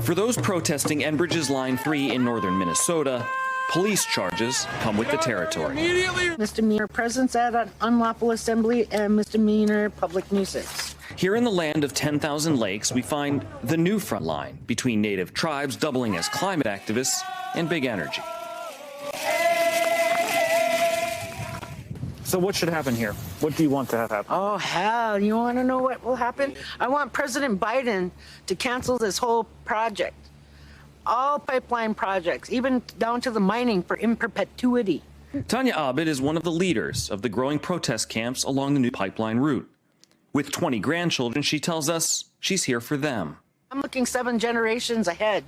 For those protesting Enbridge's Line 3 in northern Minnesota, police charges come with the territory. Misdemeanor presence at an unlawful assembly and misdemeanor public nuisance. Here in the land of 10,000 lakes, we find the new front line between native tribes doubling as climate activists and big energy. So what should happen here? What do you want to have happen? Oh, hell, you want to know what will happen? I want President Biden to cancel this whole project. All pipeline projects, even down to the mining for in perpetuity. TANIA AUBID is one of the leaders of the growing protest camps along the new pipeline route. With 20 grandchildren, she tells us she's here for them. I'm looking 7 generations ahead.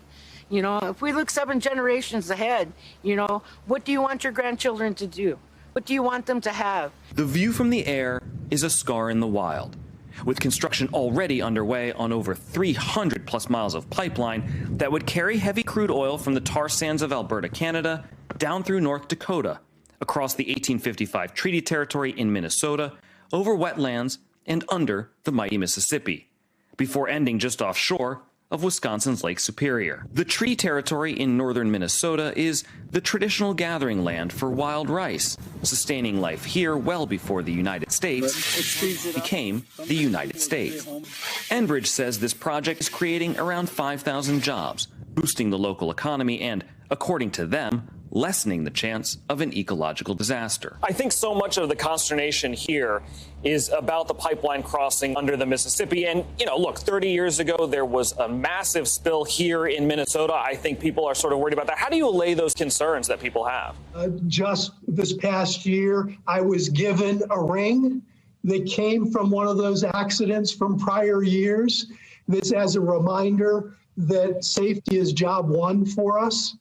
You know, if we look 7 generations ahead, you know, what do you want your grandchildren to do? What do you want them to have? The view from the air is a scar in the wild. With construction already underway on over 300 plus miles of pipeline that would carry heavy crude oil from the tar sands of Alberta, Canada, down through North Dakota, across the 1855 treaty territory in Minnesota, over wetlands, and under the mighty Mississippi, before ending just offshore of Wisconsin's Lake Superior. The treaty territory in northern Minnesota is the traditional gathering land for wild rice, sustaining life here well before the United States became the United States. Enbridge says this project is creating around 5,000 jobs, boosting the local economy and, according to them, lessening the chance of an ecological disaster. I think so much of the consternation here is about the pipeline crossing under the Mississippi. And, you know, look, 30 years ago, there was a massive spill here in Minnesota. I think people are sort of worried about that. How do you allay those concerns that people have? Just this past year, I was given a ring that came from one of those accidents from prior years. This as a reminder that safety is job one for us.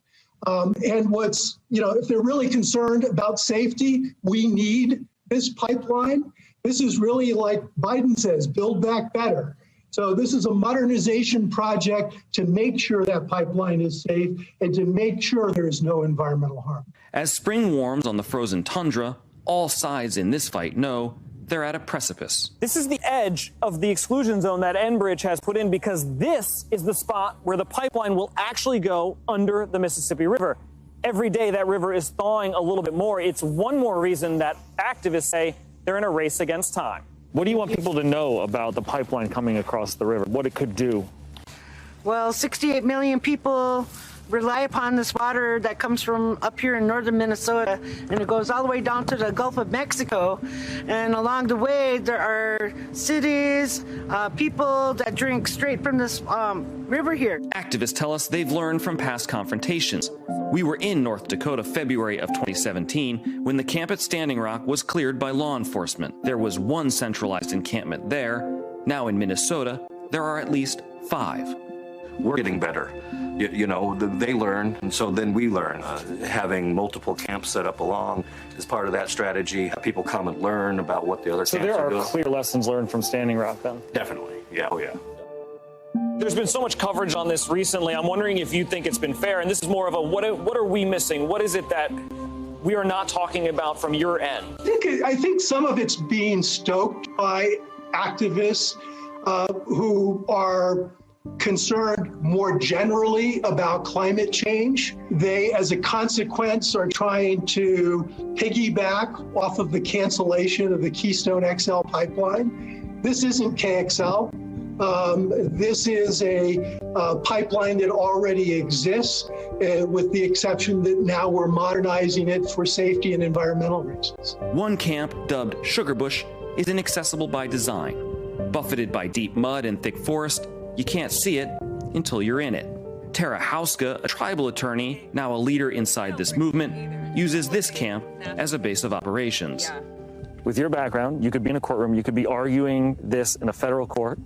And what's, you know, if they're really concerned about safety, we need this pipeline. This is really, like Biden says, build back better. So this is a modernization project to make sure that pipeline is safe and to make sure there is no environmental harm. As spring warms on the frozen tundra, all sides in this fight know they're at a precipice. This is the edge of the exclusion zone that Enbridge has put in because this is the spot where the pipeline will actually go under the Mississippi River. Every day that river is thawing a little bit more. It's one more reason that activists say they're in a race against time. What do you want people to know about the pipeline coming across the river, what it could do? Well, 68 million people rely upon this water that comes from up here in northern Minnesota, and it goes all the way down to the Gulf of Mexico. And along the way, there are cities, people that drink straight from this river here. Activists tell us they've learned from past confrontations. We were in North Dakota February of 2017 when the camp at Standing Rock was cleared by law enforcement. There was one centralized encampment there. Now in Minnesota, there are at least 5. We're getting better. You know, they learn, and so then we learn. Having multiple camps set up along is part of that strategy. Have people come and learn about what the other camps are doing. So there are clear lessons learned from Standing Rock, then? Definitely. Yeah, oh yeah. There's been so much coverage on this recently. I'm wondering if you think it's been fair, and this is more of a what are we missing? What is it that we are not talking about from your end? I think some of it's being stoked by activists who are concerned more generally about climate change. They, as a consequence, are trying to piggyback off of the cancellation of the Keystone XL pipeline. This isn't KXL. This is a pipeline that already exists, with the exception that now we're modernizing it for safety and environmental reasons. One camp, dubbed Sugarbush, is inaccessible by design. Buffeted by deep mud and thick forest, you can't see it until you're in it. Tara Hauska, a tribal attorney, now a leader inside this movement, uses this camp as a base of operations. With your background, you could be in a courtroom, you could be arguing this in a federal court,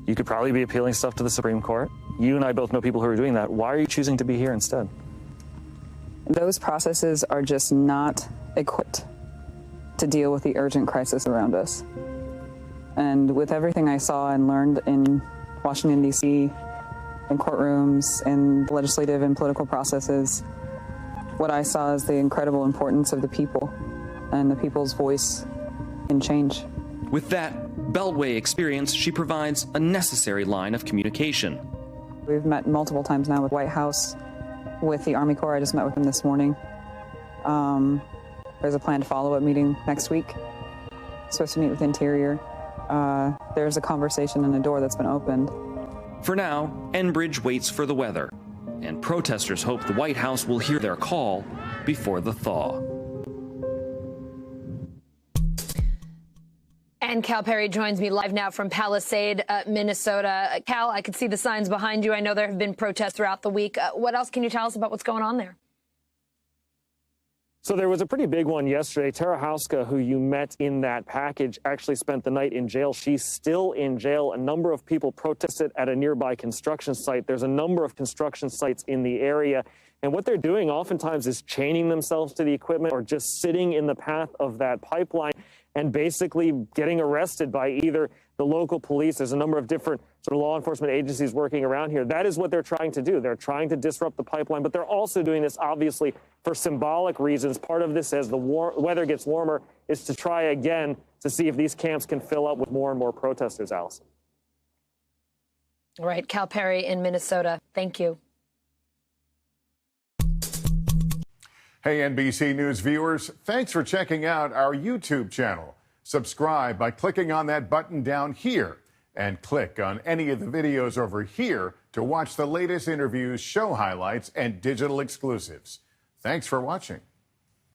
you could probably be appealing stuff to the Supreme Court. You and I both know people who are doing that. Why are you choosing to be here instead? Those processes are just not equipped to deal with the urgent crisis around us. And with everything I saw and learned in Washington, D.C., in courtrooms, in legislative and political processes, what I saw is the incredible importance of the people and the people's voice in change. With that Beltway experience, she provides a necessary line of communication. We've met multiple times now with White House, with the Army Corps. I just met with them this morning. There's a planned follow-up meeting next week. Supposed to meet with Interior. There's a conversation and a door that's been opened. For now, Enbridge waits for the weather, and protesters hope the White House will hear their call before the thaw. And Cal Perry joins me live now from Palisade, Minnesota. Cal, I can see the signs behind you. I know there have been protests throughout the week. What else can you tell us about what's going on there? So there was a pretty big one yesterday. Tara Hauska, who you met in that package, actually spent the night in jail. She's still in jail. A number of people protested at a nearby construction site. There's a number of construction sites in the area. And what they're doing oftentimes is chaining themselves to the equipment or just sitting in the path of that pipeline and basically getting arrested by either the local police. There's a number of different sort of law enforcement agencies working around here. That is what they're trying to do. They're trying to disrupt the pipeline, but they're also doing this, obviously, for symbolic reasons. Part of this, as the weather gets warmer, is to try again to see if these camps can fill up with more and more protesters, Allison. All right, Cal Perry in Minnesota. Thank you. Hey, NBC News viewers, thanks for checking out our YouTube channel. Subscribe by clicking on that button down here and click on any of the videos over here to watch the latest interviews, show highlights, and digital exclusives. Thanks for watching.